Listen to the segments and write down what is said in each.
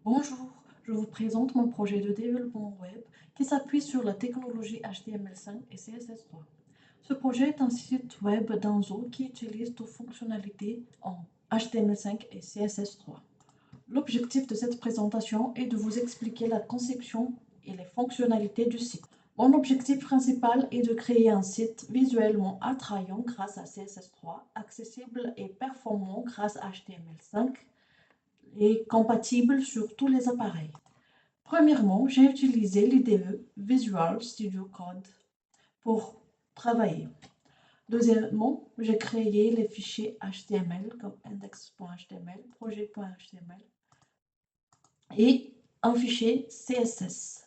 Bonjour, je vous présente mon projet de développement web qui s'appuie sur la technologie HTML5 et CSS3. Ce projet est un site web d'Anzo qui utilise toutes fonctionnalités en HTML5 et CSS3. L'objectif de cette présentation est de vous expliquer la conception et les fonctionnalités du site. Mon objectif principal est de créer un site visuellement attrayant grâce à CSS3, accessible et performant grâce à HTML5 et compatible sur tous les appareils. Premièrement, j'ai utilisé l'IDE Visual Studio Code pour travailler. Deuxièmement, j'ai créé les fichiers HTML comme index.html, projet.html et un fichier CSS.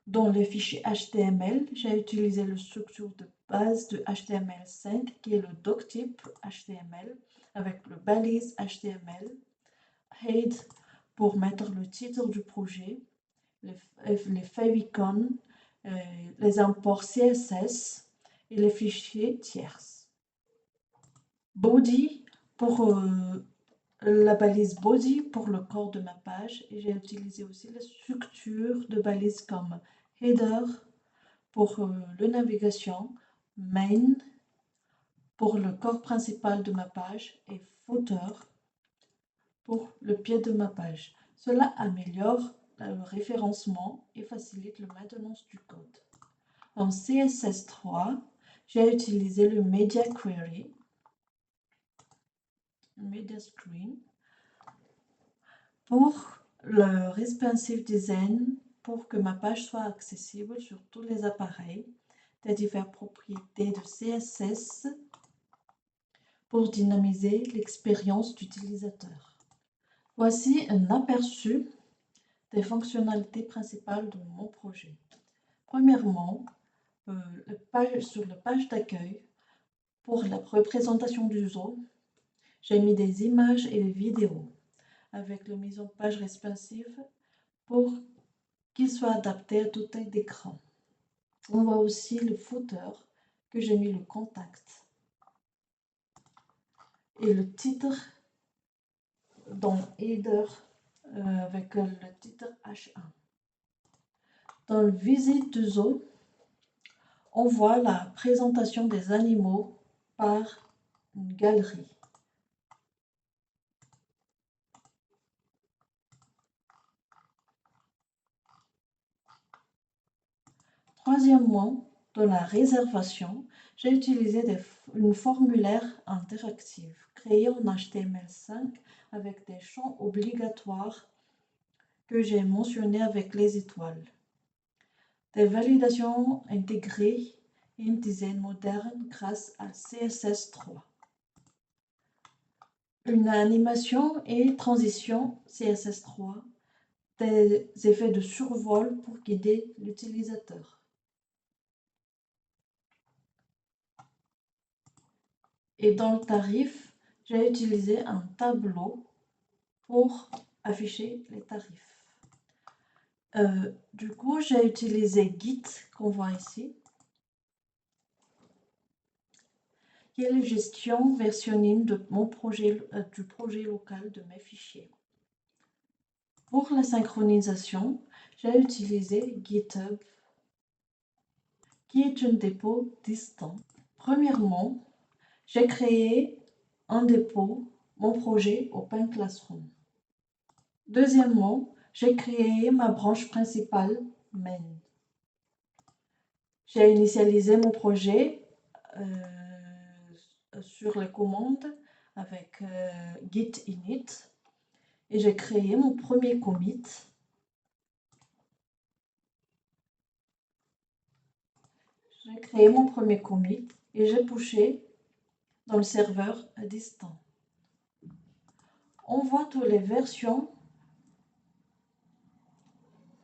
Dans les fichiers HTML, j'ai utilisé la structure de base de HTML5 qui est le doctype HTML avec le balise HTML, head pour mettre le titre du projet, les favicons, les imports CSS et les fichiers tierces. Body pour la balise body pour le corps de ma page et j'ai utilisé aussi les structures de balises comme header pour la navigation, main pour le corps principal de ma page et footer pour le pied de ma page. Cela améliore le référencement et facilite la maintenance du code. En CSS3, j'ai utilisé le Media Query, Media Screen, pour le responsive design pour que ma page soit accessible sur tous les appareils, des diverses propriétés de CSS pour dynamiser l'expérience d'utilisateur. Voici un aperçu des fonctionnalités principales de mon projet. Premièrement, sur la page d'accueil, pour la représentation du zoo, j'ai mis des images et des vidéos avec la mise en page responsive pour qu'il soit adapté à toute taille d'écran. On voit aussi le footer que j'ai mis le contact et le titre dans header avec le titre H1. Dans le visite du zoo, on voit la présentation des animaux par une galerie. Troisièmement, dans la réservation, j'ai utilisé une formulaire interactive créée en HTML5 avec des champs obligatoires que j'ai mentionnés avec les étoiles. Des validations intégrées et un design moderne grâce à CSS3. Une animation et transition CSS3, des effets de survol pour guider l'utilisateur. Et dans le tarif, j'ai utilisé un tableau pour afficher les tarifs. Du coup, j'ai utilisé Git, qu'on voit ici, qui est la gestion versionning de mon projet, du projet local de mes fichiers. Pour la synchronisation, j'ai utilisé GitHub, qui est un dépôt distant. Premièrement, j'ai créé un dépôt, mon projet Open Classroom. Deuxièmement, j'ai créé ma branche principale, main. J'ai initialisé mon projet sur les commandes avec git init et j'ai créé mon premier commit. J'ai créé mon premier commit et j'ai pushé dans le serveur distant. On voit toutes les versions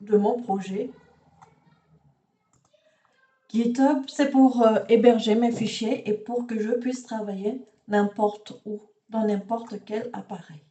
de mon projet. GitHub, c'est pour héberger mes fichiers et pour que je puisse travailler n'importe où, dans n'importe quel appareil.